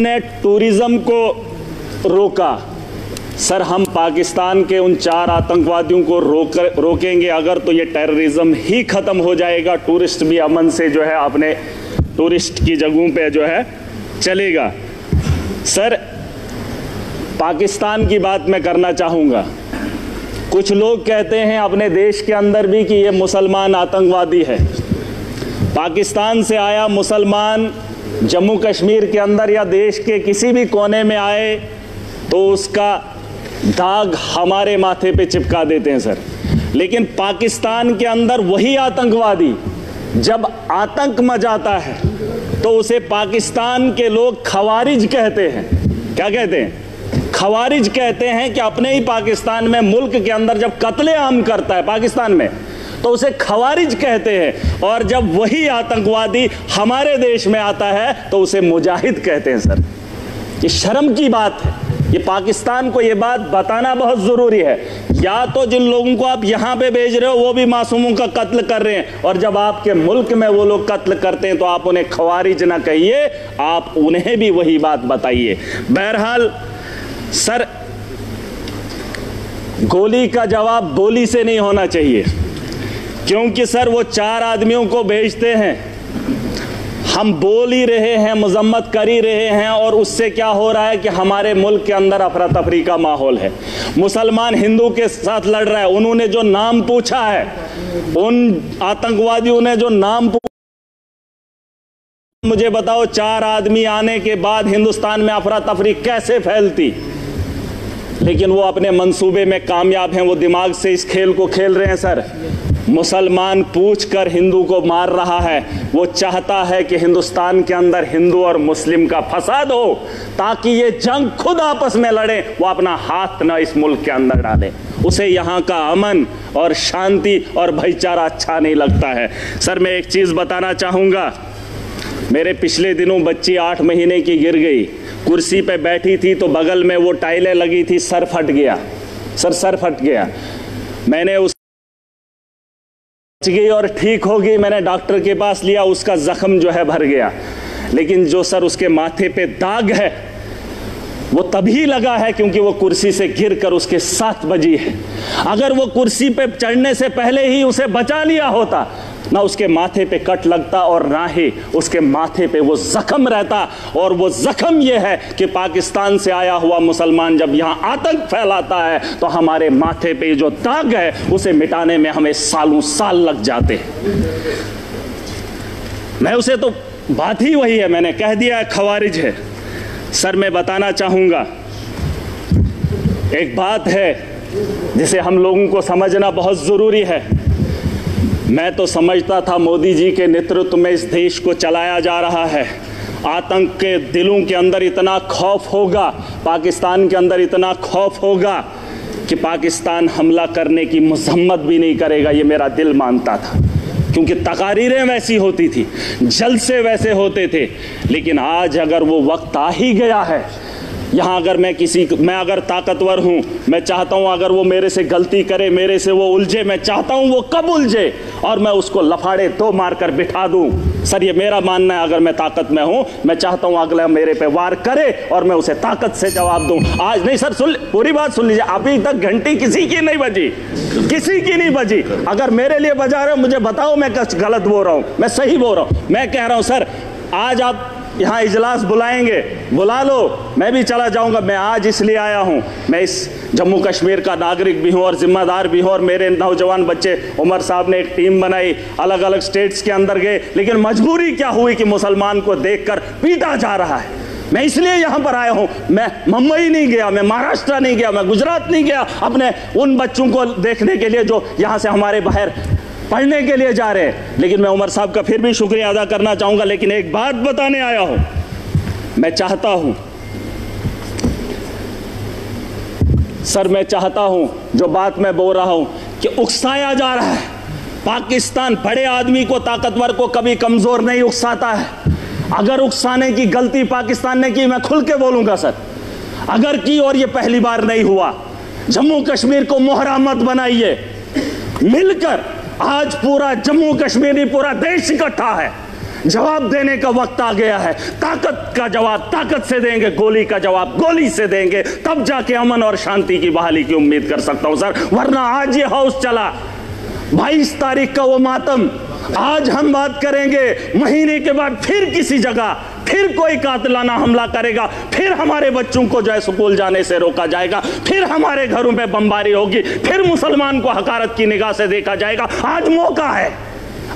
ने टूरिज्म को रोका। सर, हम पाकिस्तान के उन 4 आतंकवादियों को रोकेंगे अगर, तो ये टेररिज्म ही ख़त्म हो जाएगा। टूरिस्ट भी अमन से जो है अपने टूरिस्ट की जगहों पे जो है चलेगा। सर, पाकिस्तान की बात मैं करना चाहूँगा। कुछ लोग कहते हैं अपने देश के अंदर भी कि ये मुसलमान आतंकवादी है। पाकिस्तान से आया मुसलमान जम्मू कश्मीर के अंदर या देश के किसी भी कोने में आए तो उसका दाग हमारे माथे पे चिपका देते हैं सर। लेकिन पाकिस्तान के अंदर वही आतंकवादी जब आतंक मचाता है तो उसे पाकिस्तान के लोग खवारिज कहते हैं। क्या कहते हैं? खवारिज कहते हैं कि अपने ही पाकिस्तान में, मुल्क के अंदर जब कत्लेआम करता है पाकिस्तान में, तो उसे खवारिज कहते हैं। और जब वही आतंकवादी हमारे देश में आता है तो उसे मुजाहिद कहते हैं सर। ये शर्म की बात है। ये पाकिस्तान को ये बात बताना बहुत ज़रूरी है। या तो जिन लोगों को आप यहाँ पे भेज रहे हो वो भी मासूमों का कत्ल कर रहे हैं, और जब आपके मुल्क में वो लोग कत्ल करते हैं तो आप उन्हें खवारिज ना कहिए, आप उन्हें भी वही बात बताइए। बहरहाल सर, गोली का जवाब गोली से नहीं होना चाहिए, क्योंकि सर वो 4 आदमियों को भेजते हैं, हम बोल ही रहे हैं, मजम्मत कर ही रहे हैं, और उससे क्या हो रहा है कि हमारे मुल्क के अंदर अफरा तफरी का माहौल है। मुसलमान हिंदू के साथ लड़ रहा है। उन्होंने जो नाम पूछा है, उन आतंकवादियों ने जो नाम पूछा, मुझे बताओ 4 आदमी आने के बाद हिंदुस्तान में अफरा तफरी कैसे फैलती? लेकिन वो अपने मंसूबे में कामयाब हैं, वो दिमाग से इस खेल को खेल रहे हैं सर। मुसलमान पूछकर हिंदू को मार रहा है। वो चाहता है कि हिंदुस्तान के अंदर हिंदू और मुस्लिम का फसाद हो, ताकि ये जंग खुद आपस में लड़े, वो अपना हाथ न इस मुल्क के अंदर डाले। उसे यहाँ का अमन और शांति और भाईचारा अच्छा नहीं लगता है। सर, मैं एक चीज़ बताना चाहूँगा। मेरे पिछले दिनों बच्ची 8 महीने की गिर गई, कुर्सी पे बैठी थी तो बगल में वो टाइलें लगी थी, सर फट गया। सर फट गया। मैंने उस गई और ठीक हो गई, मैंने डॉक्टर के पास लिया, उसका जख्म जो है भर गया। लेकिन जो सर उसके माथे पे दाग है वो तभी लगा है क्योंकि वो कुर्सी से गिरकर उसके 7 बजी है। अगर वो कुर्सी पे चढ़ने से पहले ही उसे बचा लिया होता, ना उसके माथे पे कट लगता और ना ही उसके माथे पे वो जख्म रहता। और वो जख्म ये है कि पाकिस्तान से आया हुआ मुसलमान जब यहाँ आतंक फैलाता है तो हमारे माथे पे जो दाग है उसे मिटाने में हमें सालों साल लग जाते हैं। मैं उसे तो बात ही वही है, मैंने कह दिया है, खवारिज है। सर, मैं बताना चाहूँगा, एक बात है जिसे हम लोगों को समझना बहुत ज़रूरी है। मैं तो समझता था मोदी जी के नेतृत्व में इस देश को चलाया जा रहा है। आतंक के दिलों के अंदर इतना खौफ होगा, पाकिस्तान के अंदर इतना खौफ होगा कि पाकिस्तान हमला करने की मजम्मत भी नहीं करेगा, ये मेरा दिल मानता था। क्योंकि तकारीरें वैसी होती थी, जलसे वैसे होते थे। लेकिन आज अगर वो वक्त आ ही गया है, यहाँ अगर मैं अगर ताकतवर हूँ, मैं चाहता हूँ अगर वो मेरे से गलती करे, मेरे से वो उलझे, मैं चाहता हूँ वो कब उलझे और मैं उसको लफाड़े 2 मारकर बिठा दूँ। सर, ये मेरा मानना है। अगर मैं ताकत में हूँ, मैं चाहता हूँ अगला मेरे पे वार करे और मैं उसे ताकत से जवाब दूँ। आज नहीं सर, पूरी बात सुन लीजिए। अभी तक घंटी किसी की नहीं बजी, किसी की नहीं बजी। अगर मेरे लिए बजा रहे हो, मुझे बताओ मैं कुछ गलत बोल रहा हूँ, मैं सही बोल रहा हूँ। मैं कह रहा हूँ सर, आज आप यहाँ इजलास बुलाएंगे, बुला लो, मैं भी चला जाऊंगा। मैं आज इसलिए आया हूँ, मैं इस जम्मू कश्मीर का नागरिक भी हूँ और जिम्मेदार भी हूँ। और मेरे नौजवान बच्चे, उमर साहब ने एक टीम बनाई, अलग अलग स्टेट्स के अंदर गए, लेकिन मजबूरी क्या हुई कि मुसलमान को देखकर पीटा जा रहा है। मैं इसलिए यहाँ पर आया हूँ। मैं मुंबई नहीं गया, मैं महाराष्ट्र नहीं गया, मैं गुजरात नहीं गया अपने उन बच्चों को देखने के लिए जो यहाँ से हमारे बाहर पढ़ने के लिए जा रहे हैं। लेकिन मैं उमर साहब का फिर भी शुक्रिया अदा करना चाहूँगा। लेकिन एक बात बताने आया हूँ, मैं चाहता हूँ सर, मैं चाहता हूँ जो बात मैं बोल रहा हूँ कि उकसाया जा रहा है। पाकिस्तान बड़े आदमी को, ताकतवर को कभी कमज़ोर नहीं उकसाता है। अगर उकसाने की गलती पाकिस्तान ने की, मैं खुल के बोलूँगा सर, अगर की, और ये पहली बार नहीं हुआ। जम्मू कश्मीर को मोहरा मत बनाइए। मिलकर आज पूरा जम्मू कश्मीर, पूरा देश इकट्ठा है। जवाब देने का वक्त आ गया है। ताकत का जवाब ताकत से देंगे, गोली का जवाब गोली से देंगे, तब जाके अमन और शांति की बहाली की उम्मीद कर सकता हूं सर। वरना आज ये हाउस चला, 22 तारीख का वो मातम, आज हम बात करेंगे, महीने के बाद फिर किसी जगह फिर कोई कातिलाना हमला करेगा, फिर हमारे बच्चों को जो है स्कूल जाने से रोका जाएगा, फिर हमारे घरों पे बमबारी होगी, फिर मुसलमान को हकारत की निगाह से देखा जाएगा। आज मौका है,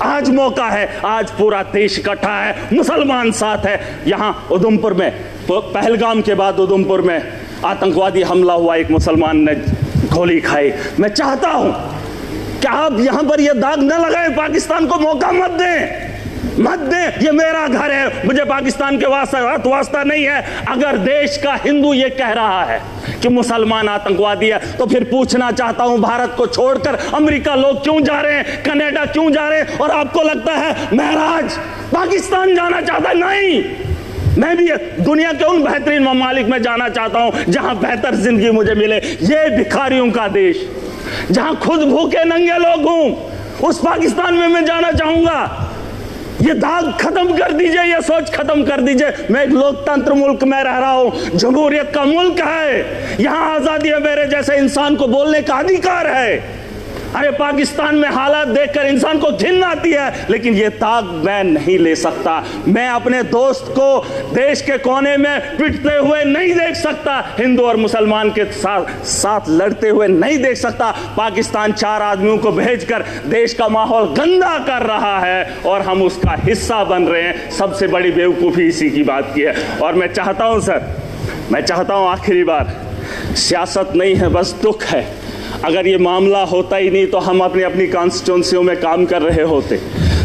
आज मौका है, आज पूरा देश इकट्ठा है, मुसलमान साथ है। यहां उधमपुर में, पहलगाम के बाद उधमपुर में आतंकवादी हमला हुआ, एक मुसलमान ने गोली खाई। मैं चाहता हूं कि आप यहां पर यह दाग न लगाएं, पाकिस्तान को मौका मत दें, मत दें। ये मेरा घर है, मुझे पाकिस्तान के वास्ता नहीं है। अगर देश का हिंदू ये कह रहा है कि मुसलमान आतंकवादी है, तो फिर पूछना चाहता हूं, भारत को छोड़कर अमेरिका लोग क्यों जा रहे हैं, कनाडा क्यों जा रहे हैं? और आपको लगता है महराज पाकिस्तान जाना चाहता है? नहीं, मैं भी दुनिया के उन बेहतरीन ममालिक में जाना चाहता हूं जहां बेहतर जिंदगी मुझे मिले। ये भिखारियों का देश, जहां खुद भूखे नंगे लोग हूं, उस पाकिस्तान में मैं जाना चाहूंगा। ये दाग खत्म कर दीजिए, ये सोच खत्म कर दीजिए। मैं एक लोकतंत्र मुल्क में रह रहा हूं, जमहूरियत का मुल्क है, यहां आजादी है, मेरे जैसे इंसान को बोलने का अधिकार है। अरे पाकिस्तान में हालात देखकर इंसान को घिन आती है, लेकिन ये दाग मैं नहीं ले सकता। मैं अपने दोस्त को देश के कोने में पिटते हुए नहीं देख सकता, हिंदू और मुसलमान के साथ लड़ते हुए नहीं देख सकता। पाकिस्तान 4 आदमियों को भेजकर देश का माहौल गंदा कर रहा है और हम उसका हिस्सा बन रहे हैं। सबसे बड़ी बेवकूफ़ी इसी की बात की है। और मैं चाहता हूं सर, मैं चाहता हूं आखिरी बार, सियासत नहीं है, बस दुख है। अगर ये मामला होता ही नहीं तो हम अपनी अपनी कॉन्स्टिट्यूंसियों में काम कर रहे होते।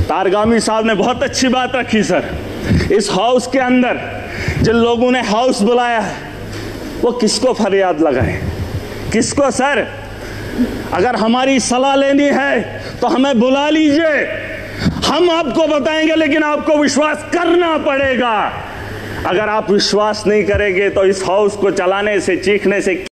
तारगामी साहब ने बहुत अच्छी बात रखी सर। इस हाउस के अंदर जिन लोगों ने हाउस बुलाया है, वो किसको फरियाद लगाए, किसको? सर, अगर हमारी सलाह लेनी है तो हमें बुला लीजिए, हम आपको बताएंगे, लेकिन आपको विश्वास करना पड़ेगा। अगर आप विश्वास नहीं करेंगे तो इस हाउस को चलाने से, चीखने से